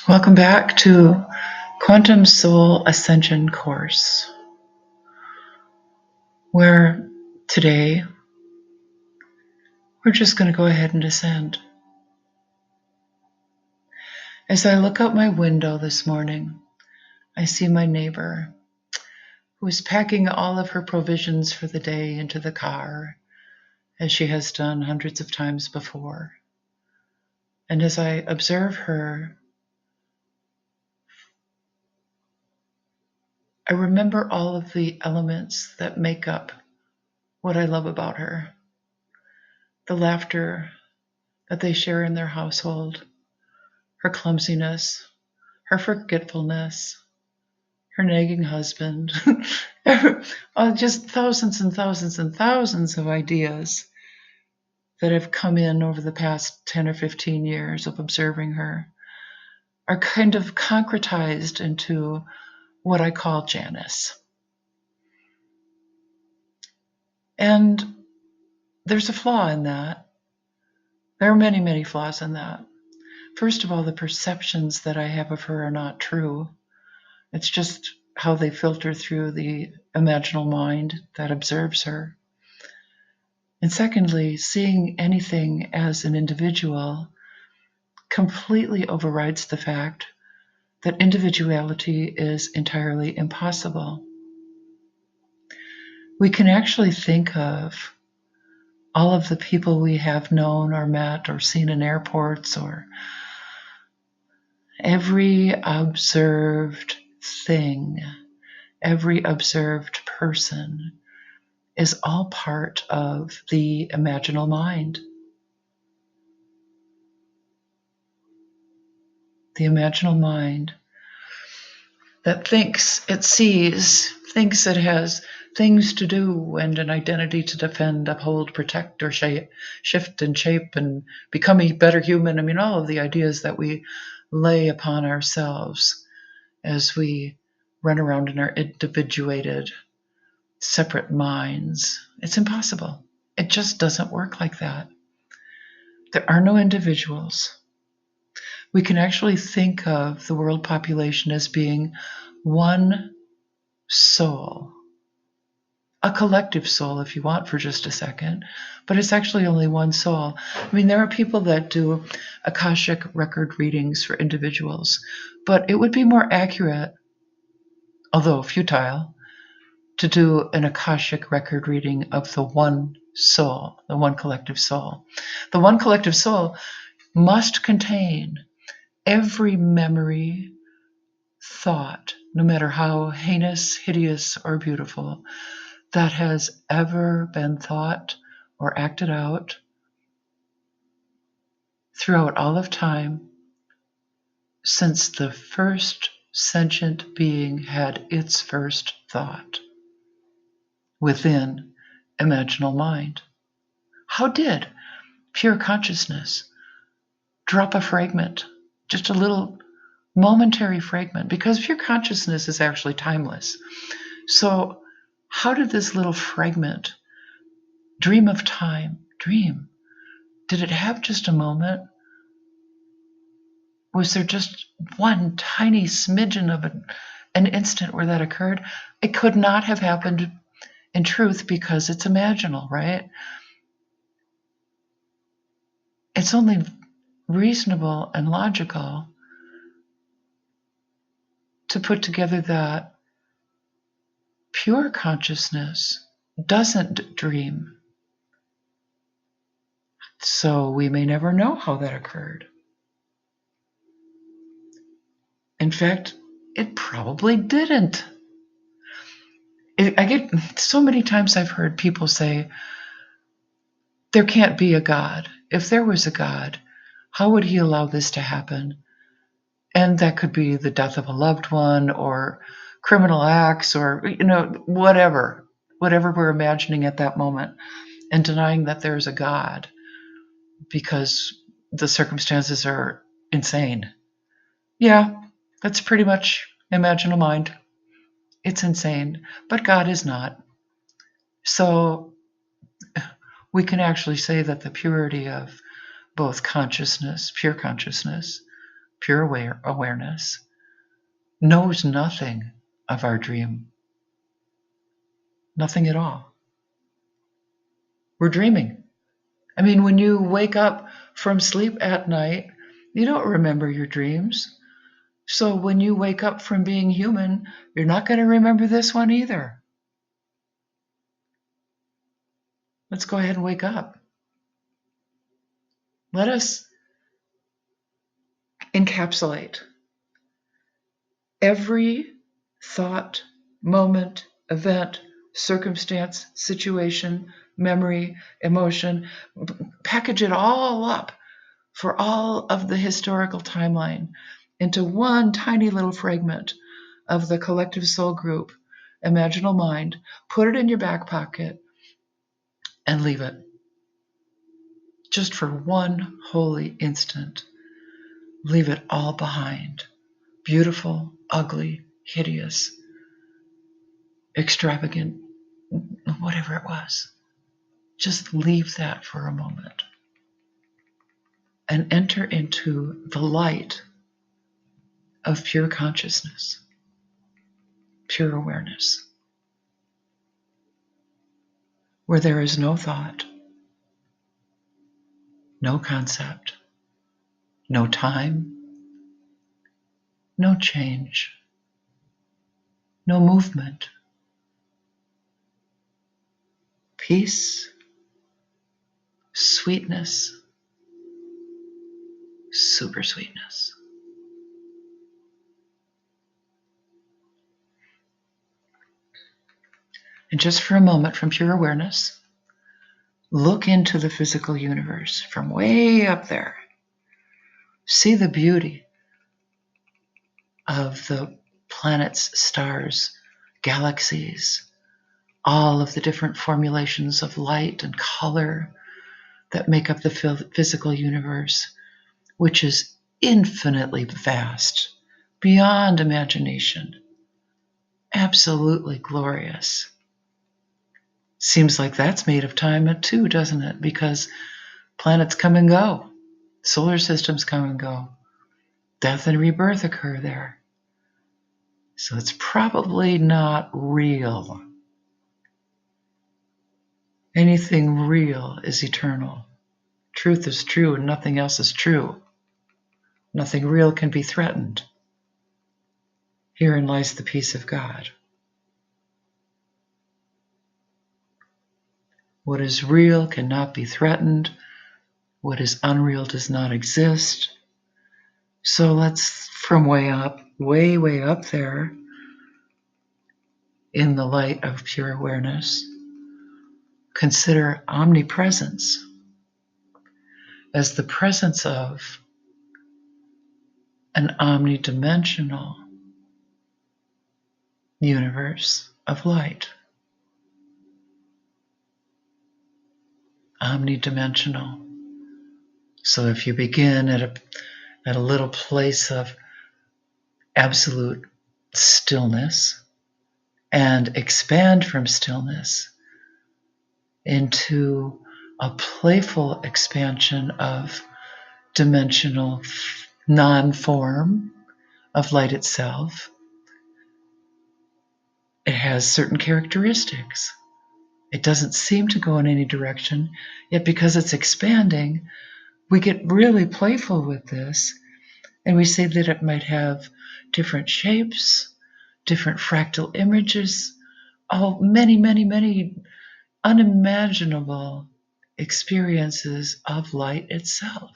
Welcome back to Quantum Soul Ascension course, where today we're just going to go ahead and ascend. As I look out my window this morning, I see my neighbor who is packing all of her provisions for the day into the car, as she has done hundreds of times before. And as I observe her, I remember all of the elements that make up what I love about her. The laughter that they share in their household, her clumsiness, her forgetfulness, her nagging husband, just thousands and thousands and thousands of ideas that have come in over the past 10 or 15 years of observing her are kind of concretized into what I call Janice. And there's a flaw in that. There are many, many flaws in that. First of all, the perceptions that I have of her are not true. It's just how they filter through the imaginal mind that observes her. And secondly, seeing anything as an individual completely overrides the fact that individuality is entirely impossible. We can actually think of all of the people we have known or met or seen in airports, or every observed thing, every observed person is all part of the imaginal mind. The imaginal mind that thinks it sees, thinks it has things to do and an identity to defend, uphold, protect, or shift and shape and become a better human. I mean, all of the ideas that we lay upon ourselves as we run around in our individuated, separate minds. It's impossible. It just doesn't work like that. There are no individuals. We can actually think of the world population as being one soul, a collective soul if you want for just a second, but it's actually only one soul. I mean, there are people that do Akashic record readings for individuals, but it would be more accurate, although futile, to do an Akashic record reading of the one soul, the one collective soul. The one collective soul must contain every memory, thought, no matter how heinous, hideous, or beautiful, that has ever been thought or acted out throughout all of time since the first sentient being had its first thought within imaginal mind. How did pure consciousness drop a fragment, just a little momentary fragment? Because pure consciousness is actually timeless. So how did this little fragment dream of time dream? Did it have just a moment? Was there just one tiny smidgen of an instant where that occurred? It could not have happened in truth because it's imaginal, right? It's only reasonable and logical to put together that pure consciousness doesn't dream. So we may never know how that occurred. In fact, it probably didn't. I get so many times I've heard people say, there can't be a God. If there was a God, how would he allow this to happen? And that could be the death of a loved one or criminal acts or, whatever we're imagining at that moment, and denying that there's a God because the circumstances are insane. Yeah, that's pretty much imaginal mind. It's insane, but God is not. So we can actually say that the purity of both consciousness, pure consciousness, pure awareness, knows nothing of our dream. Nothing at all. We're dreaming. I mean, when you wake up from sleep at night, you don't remember your dreams. So when you wake up from being human, you're not going to remember this one either. Let's go ahead and wake up. Let us encapsulate every thought, moment, event, circumstance, situation, memory, emotion, package it all up for all of the historical timeline into one tiny little fragment of the collective soul group, imaginal mind, put it in your back pocket and leave it. Just for one holy instant, leave it all behind. Beautiful, ugly, hideous, extravagant, whatever it was. Just leave that for a moment and enter into the light of pure consciousness, pure awareness, where there is no thought, no concept, no time, no change, no movement. Peace, sweetness, super sweetness. And just for a moment, from pure awareness, look into the physical universe from way up there. See the beauty of the planets, stars, galaxies, all of the different formulations of light and color that make up the physical universe, which is infinitely vast, beyond imagination, absolutely glorious. Seems like that's made of time too, doesn't it? Because planets come and go, solar systems come and go, death and rebirth occur there. So it's probably not real. Anything real is eternal. Truth is true and nothing else is true. Nothing real can be threatened. Herein lies the peace of God. What is real cannot be threatened. What is unreal does not exist. So let's, from way up, way up there, in the light of pure awareness, consider omnipresence as the presence of an omnidimensional universe of light. Omnidimensional. So if you begin at a little place of absolute stillness and expand from stillness into a playful expansion of dimensional non-form of light itself, it has certain characteristics. It doesn't seem to go in any direction, yet because it's expanding, we get really playful with this, and we say that it might have different shapes, different fractal images, many unimaginable experiences of light itself.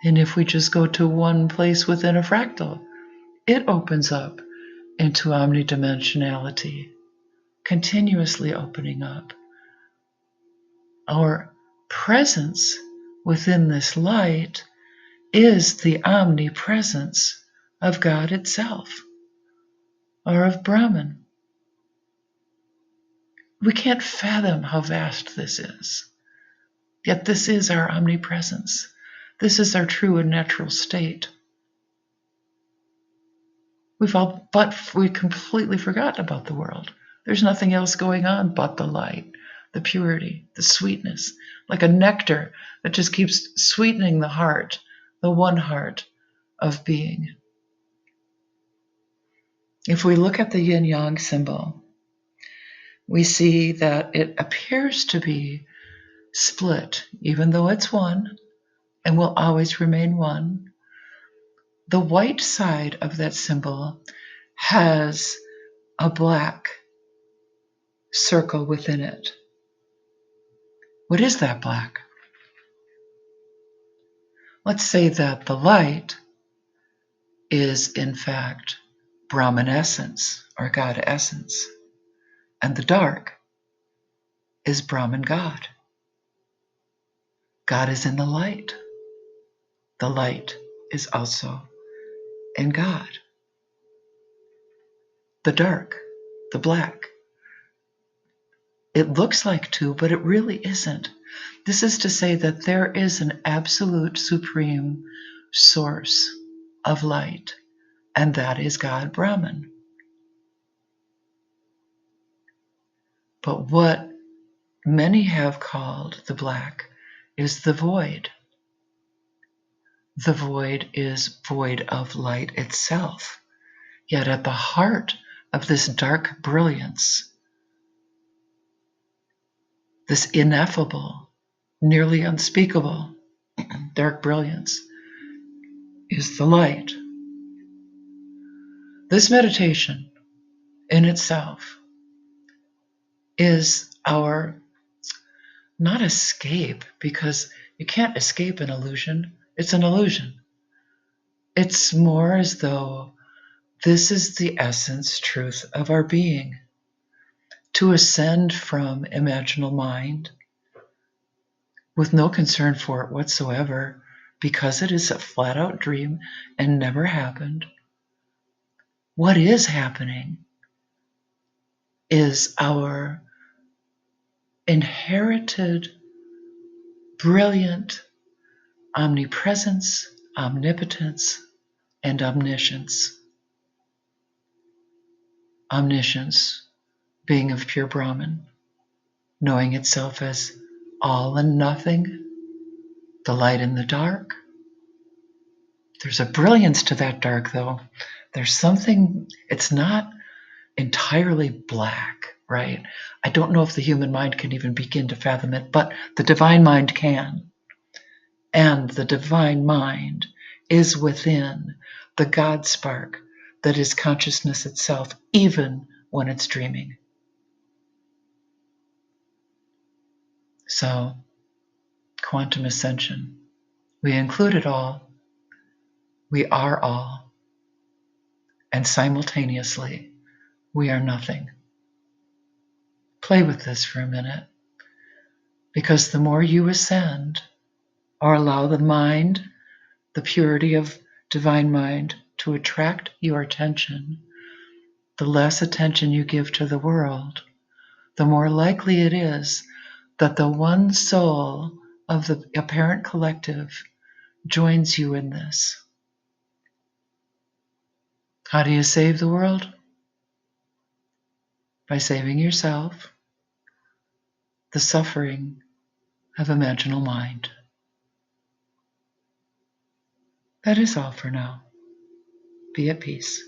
And if we just go to one place within a fractal, it opens up into omnidimensionality, continuously opening up. Our presence within this light is the omnipresence of God itself, or of Brahman. We can't fathom how vast this is. Yet this is our omnipresence. This is our true and natural state. We completely forgotten about the world. There's nothing else going on but the light. the purity, the sweetness, like a nectar that just keeps sweetening the heart, the one heart of being. If we look at the yin-yang symbol, we see that it appears to be split, even though it's one and will always remain one. The white side of that symbol has a black circle within it. What is that black? Let's say that the light is, in fact, Brahman essence or God essence, and the dark is Brahman God. God is in the light. The light is also in God. The dark, the black. It looks like two, but it really isn't. This is to say that there is an absolute supreme source of light, and that is God Brahman. But what many have called the black is the void. The void is void of light itself. Yet at the heart of this dark brilliance, this ineffable, nearly unspeakable dark brilliance, is the light. This meditation in itself is our, not escape, because you can't escape an illusion. It's an illusion. It's more as though this is the essence, truth of our being. To ascend from imaginal mind with no concern for it whatsoever, because it is a flat out dream and never happened. What is happening is our inherited, brilliant omnipresence, omnipotence, and omniscience. Omniscience, being of pure Brahman, knowing itself as all and nothing, the light and the dark. There's a brilliance to that dark, though. There's something, it's not entirely black, right? I don't know if the human mind can even begin to fathom it, but the divine mind can. And the divine mind is within the God spark that is consciousness itself, even when it's dreaming. So, quantum ascension. We include it all. We are all. And simultaneously, we are nothing. Play with this for a minute, because the more you ascend, or allow the mind, the purity of divine mind, to attract your attention, the less attention you give to the world, the more likely it is that the one soul of the apparent collective joins you in this. How do you save the world? By saving yourself, the suffering of imaginal mind. That is all for now. Be at peace.